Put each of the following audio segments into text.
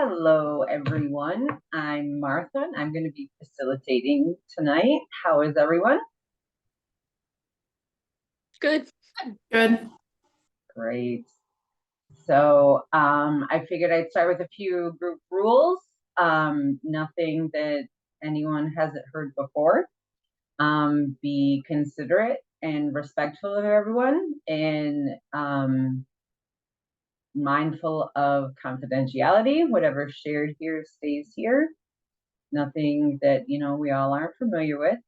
Hello, everyone. I'm Martha, and I'm going to be facilitating tonight. How is everyone? Good. Good. Great. So I figured I'd start with a few group rules. Nothing that anyone hasn't heard before. Be considerate and respectful of everyone, and mindful of confidentiality. Whatever shared here stays here. Nothing that we all aren't familiar with.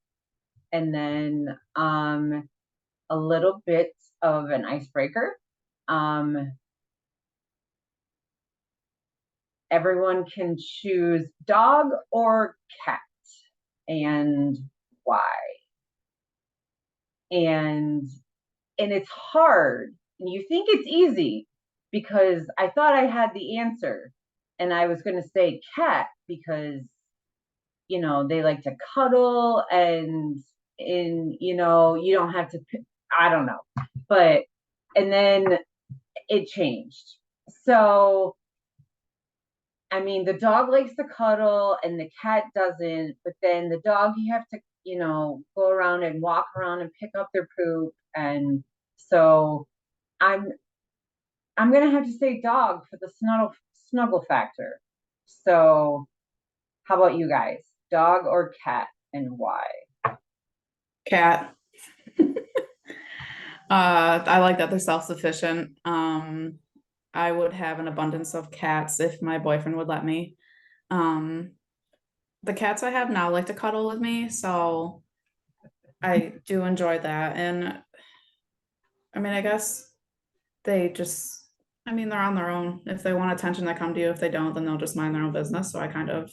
And then a little bit of an icebreaker. Everyone can choose dog or cat, and why. And it's hard. And you think it's easy because I thought I had the answer, and I was going to say cat because they like to cuddle, and you don't have to, I don't know. But and then it changed. So I mean, the dog likes to cuddle and the cat doesn't, but then the dog, you have to, go around and walk around and pick up their poop. And so I'm I'm gonna have to say dog for the snuggle factor. So how about you guys? Dog or cat, and why? Cat. I like that they're self-sufficient. I would have an abundance of cats if my boyfriend would let me. Um, the cats I have now like to cuddle with me, so I do enjoy that. And I mean, I guess they just, I mean, they're on their own. If they want attention, they come to you. If they don't, then they'll just mind their own business. So I kind of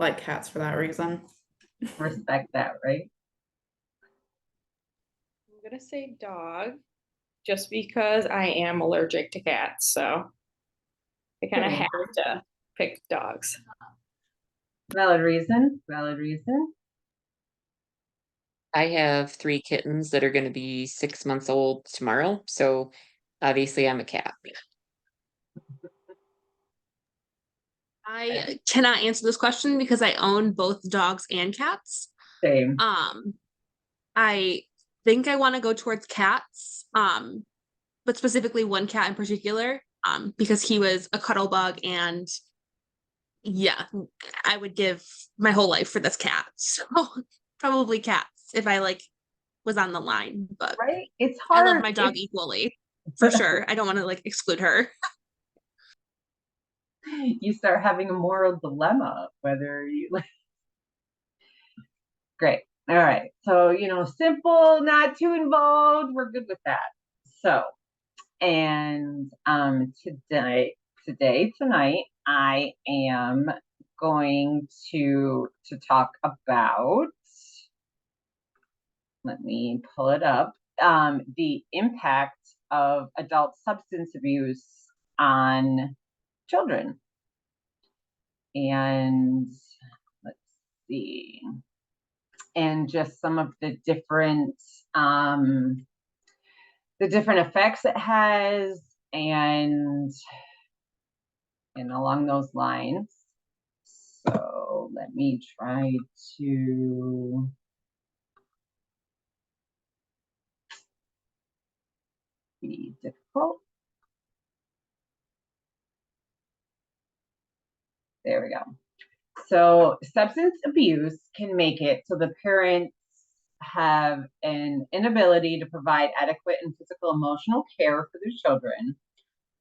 like cats for that reason. Respect that, right? I'm gonna say dog just because I am allergic to cats, so I kind of have to pick dogs. Valid reason. Valid reason. I have 3 kittens that are going to be 6 months old tomorrow. So obviously I'm a cat. I cannot answer this question because I own both dogs and cats. Same. I think I want to go towards cats, but specifically one cat in particular, because he was a cuddle bug, and yeah, I would give my whole life for this cat. So probably cats if I was on the line, but Right? It's I hard. love my dog equally for sure. I don't want to exclude her. You start having a moral dilemma whether you like. Great. All right. So, simple, not too involved. We're good with that. So, and tonight, I am going to talk about, let me pull it up, the impact of adult substance abuse on children. And let's see. And just some of the different effects it has, and along those lines. So let me try to be difficult. There we go. So substance abuse can make it so the parents have an inability to provide adequate and physical emotional care for their children,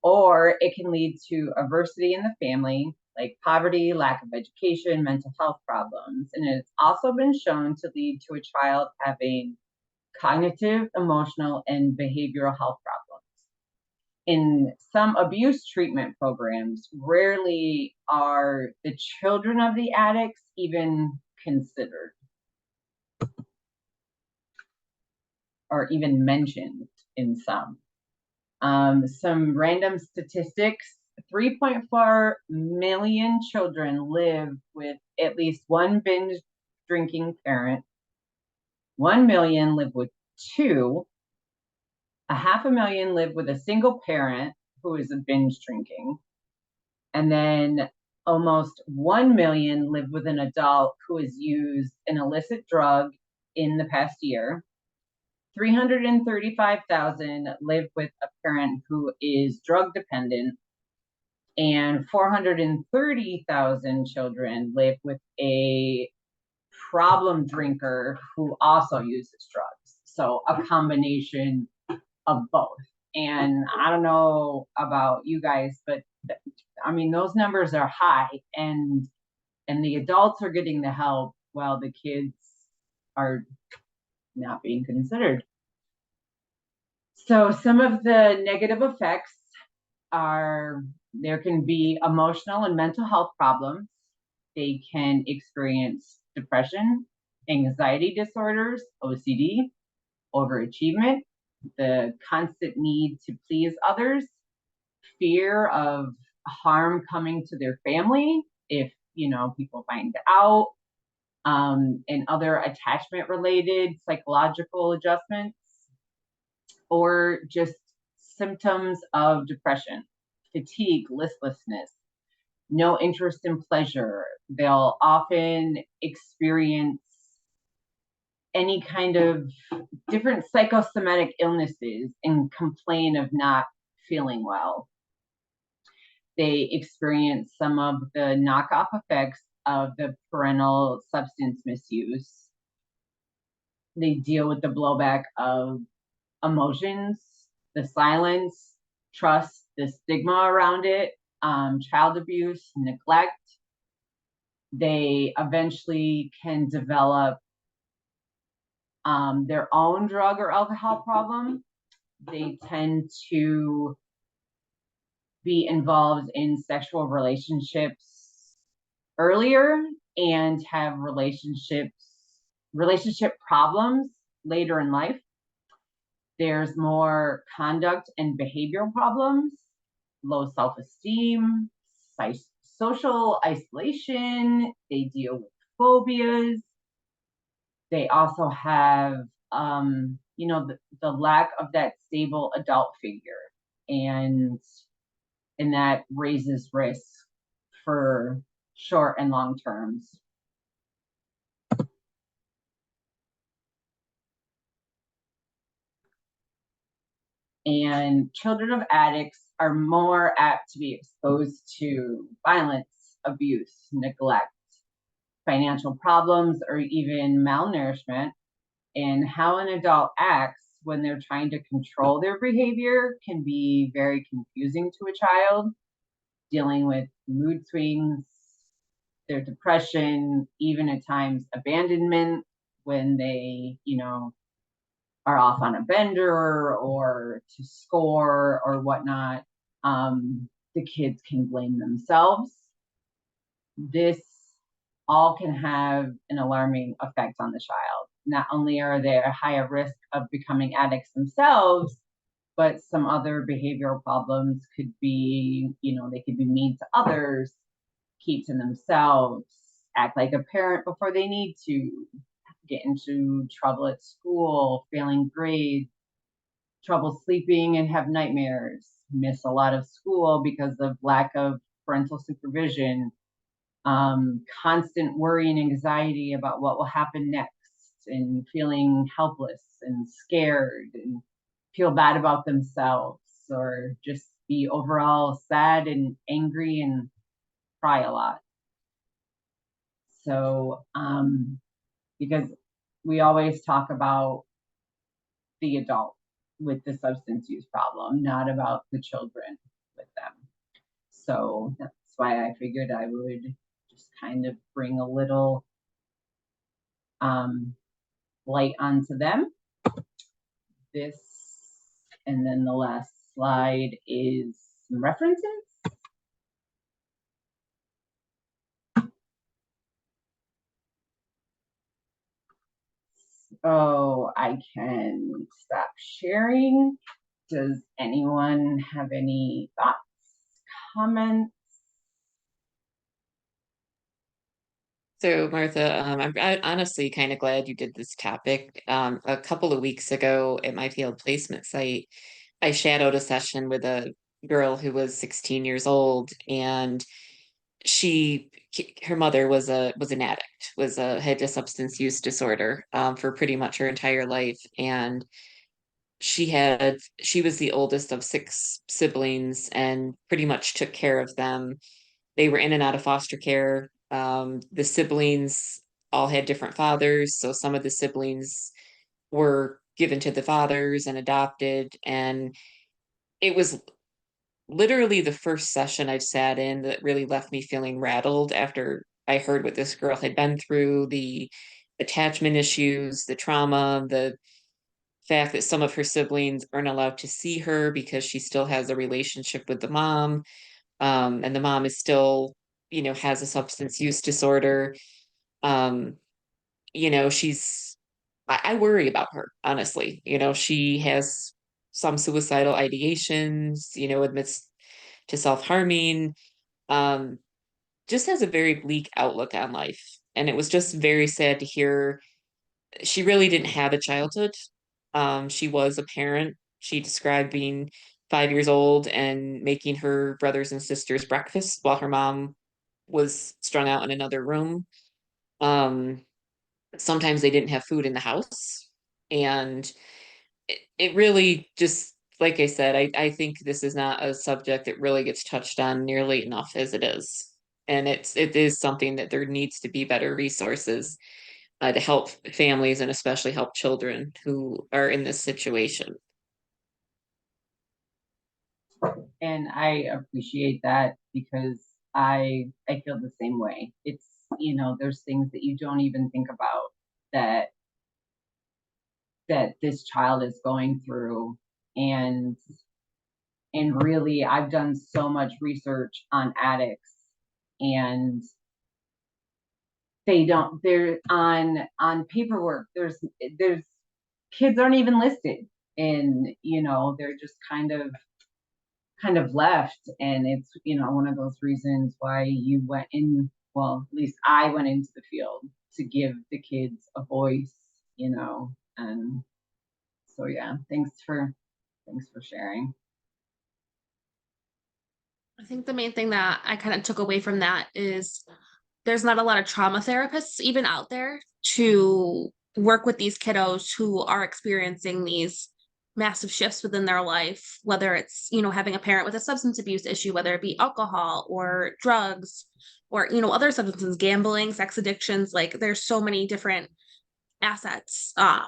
or it can lead to adversity in the family, like poverty, lack of education, mental health problems. And it's also been shown to lead to a child having cognitive, emotional, and behavioral health problems. In some abuse treatment programs, rarely are the children of the addicts even considered or even mentioned in some. Some random statistics: 3.4 million children live with at least one binge drinking parent. 1 million live with two. 500,000 live with a single parent who is a binge drinking. And then Almost 1 million live with an adult who has used an illicit drug in the past year. 335,000 live with a parent who is drug dependent, and 430,000 children live with a problem drinker who also uses drugs. So a combination of both. And I don't know about you guys, but I mean, those numbers are high, and the adults are getting the help while the kids are not being considered. So some of the negative effects are there can be emotional and mental health problems. They can experience depression, anxiety disorders, OCD, overachievement, the constant need to please others, fear of harm coming to their family if, you know, people find out, and other attachment related psychological adjustments, or just symptoms of depression, fatigue, listlessness, no interest in pleasure. They'll often experience any kind of different psychosomatic illnesses and complain of not feeling well. They experience some of the knockoff effects of the parental substance misuse. They deal with the blowback of emotions, the silence, trust, the stigma around it, child abuse, neglect. They eventually can develop their own drug or alcohol problem. They tend to be involved in sexual relationships earlier and have relationship problems later in life. There's more conduct and behavioral problems, low self-esteem, social isolation. They deal with phobias. They also have, the lack of that stable adult figure, and that raises risk for short and long terms. And children of addicts are more apt to be exposed to violence, abuse, neglect, financial problems, or even malnourishment. And how an adult acts when they're trying to control their behavior can be very confusing to a child, dealing with mood swings, their depression, even at times abandonment when they, are off on a bender or to score or whatnot. The kids can blame themselves. This all can have an alarming effect on the child. Not only are they at higher risk of becoming addicts themselves, but some other behavioral problems could be, they could be mean to others, keep to themselves, act like a parent before they need to, get into trouble at school, failing grades, trouble sleeping and have nightmares, miss a lot of school because of lack of parental supervision, constant worry and anxiety about what will happen next, and feeling helpless and scared and feel bad about themselves, or just be overall sad and angry and cry a lot. So, because we always talk about the adult with the substance use problem, not about the children with them. So that's why I figured I would just kind of bring a little light onto them. This, and then the last slide is some references. Oh, I can stop sharing. Does anyone have any thoughts, comments? So Martha, I'm honestly kind of glad you did this topic. A couple of weeks ago at my field placement site, I shadowed a session with a girl who was 16 years old, and her mother was an addict, had a substance use disorder for pretty much her entire life. And she was the oldest of six siblings and pretty much took care of them. They were in and out of foster care. The siblings all had different fathers, so some of the siblings were given to the fathers and adopted. And it was literally the first session I've sat in that really left me feeling rattled after I heard what this girl had been through, the attachment issues, the trauma, the fact that some of her siblings aren't allowed to see her because she still has a relationship with the mom. And the mom is still, has a substance use disorder. Um, I worry about her, honestly. She has some suicidal ideations, admits to self-harming, um, just has a very bleak outlook on life. And it was just very sad to hear she really didn't have a childhood. She was a parent. She described being 5 years old and making her brothers and sisters breakfast while her mom was strung out in another room. Um, Sometimes they didn't have food in the house. And it really just, like I said, I think this is not a subject that really gets touched on nearly enough as it is. And it is something that there needs to be better resources to help families and especially help children who are in this situation. And I appreciate that because I feel the same way. It's, there's things that you don't even think about that this child is going through. And really, I've done so much research on addicts, and they're on paperwork, there's kids aren't even listed, and they're just kind of left. And it's one of those reasons why you went in, well, at least I went into the field to give the kids a voice. And so yeah, thanks for sharing. I think the main thing that I kind of took away from that is there's not a lot of trauma therapists even out there to work with these kiddos who are experiencing these massive shifts within their life, whether it's, having a parent with a substance abuse issue, whether it be alcohol or drugs or, other substances, gambling, sex addictions. Like there's so many different assets, yeah,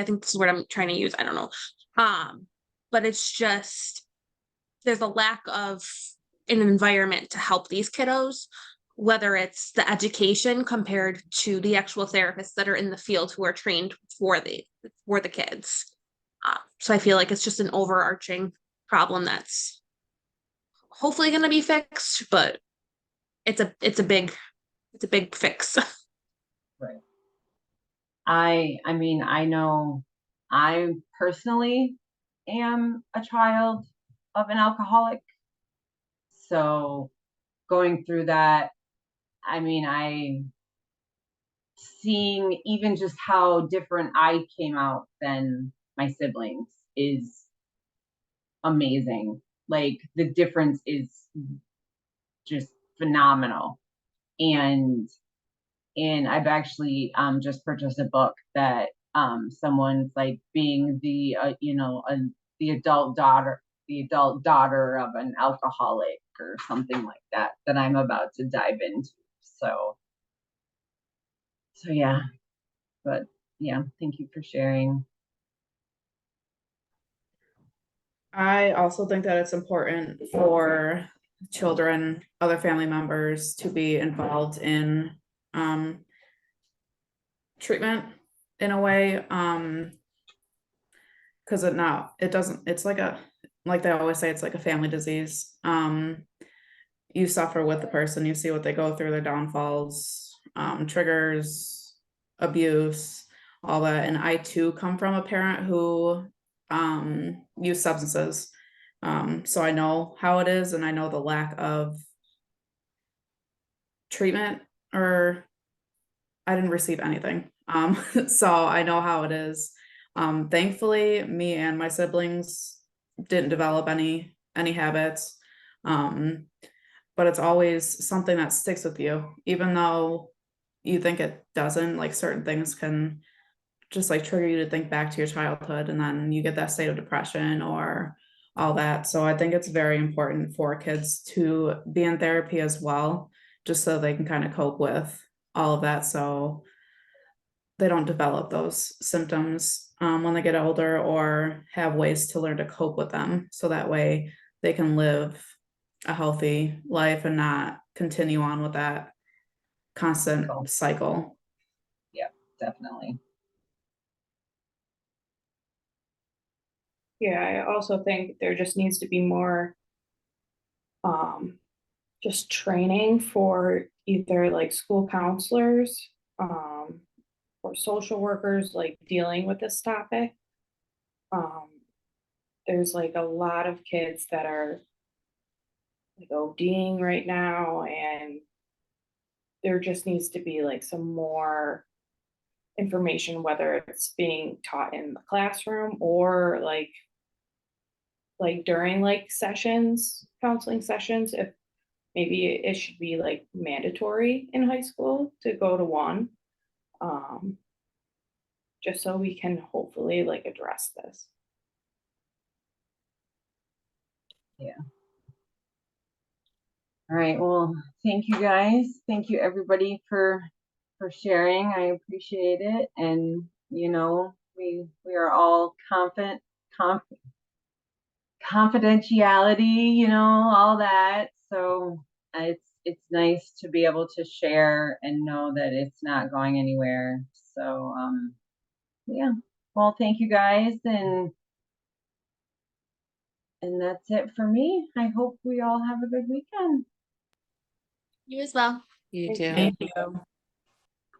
I think this is what I'm trying to use. I don't know. But it's just, there's a lack of an environment to help these kiddos, whether it's the education compared to the actual therapists that are in the field who are trained for the kids. So I feel like it's just an overarching problem that's hopefully going to be fixed, but it's a big fix. Right. I mean, I know I personally am a child of an alcoholic. So going through that, I mean, seeing even just how different I came out than my siblings is amazing. Like the difference is just phenomenal. And I've actually just purchased a book that someone's like being the the adult daughter of an alcoholic or something like that I'm about to dive into. So yeah, but yeah, thank you for sharing. I also think that it's important for children, other family members to be involved in treatment in a way. Because it's like they always say, it's like a family disease. You suffer with the person, you see what they go through, their downfalls, triggers, abuse, all that. And I too come from a parent who used substances. So I know how it is, and I know the lack of treatment, or I didn't receive anything. So I know how it is. Thankfully, me and my siblings didn't develop any habits. But it's always something that sticks with you, even though you think it doesn't. Like certain things can just like trigger you to think back to your childhood, and then you get that state of depression or all that. So I think it's very important for kids to be in therapy as well, just so they can kind of cope with all of that, so they don't develop those symptoms when they get older, or have ways to learn to cope with them, so that way they can live a healthy life and not continue on with that constant cycle. Definitely. Yeah, I also think there just needs to be more just training for either like school counselors or social workers like dealing with this topic. There's like a lot of kids that are like ODing right now, and there just needs to be like some more information, whether it's being taught in the classroom or like during like sessions, counseling sessions, if maybe it should be like mandatory in high school to go to one, just so we can hopefully like address this. All right, well, thank you guys. Thank you everybody for sharing. I appreciate it. And you know, we are all confidentiality, you know, all that. So it's nice to be able to share and know that it's not going anywhere. So yeah. Well, thank you guys, and that's it for me. I hope we all have a good weekend. You as well. You Thank too. Thank you.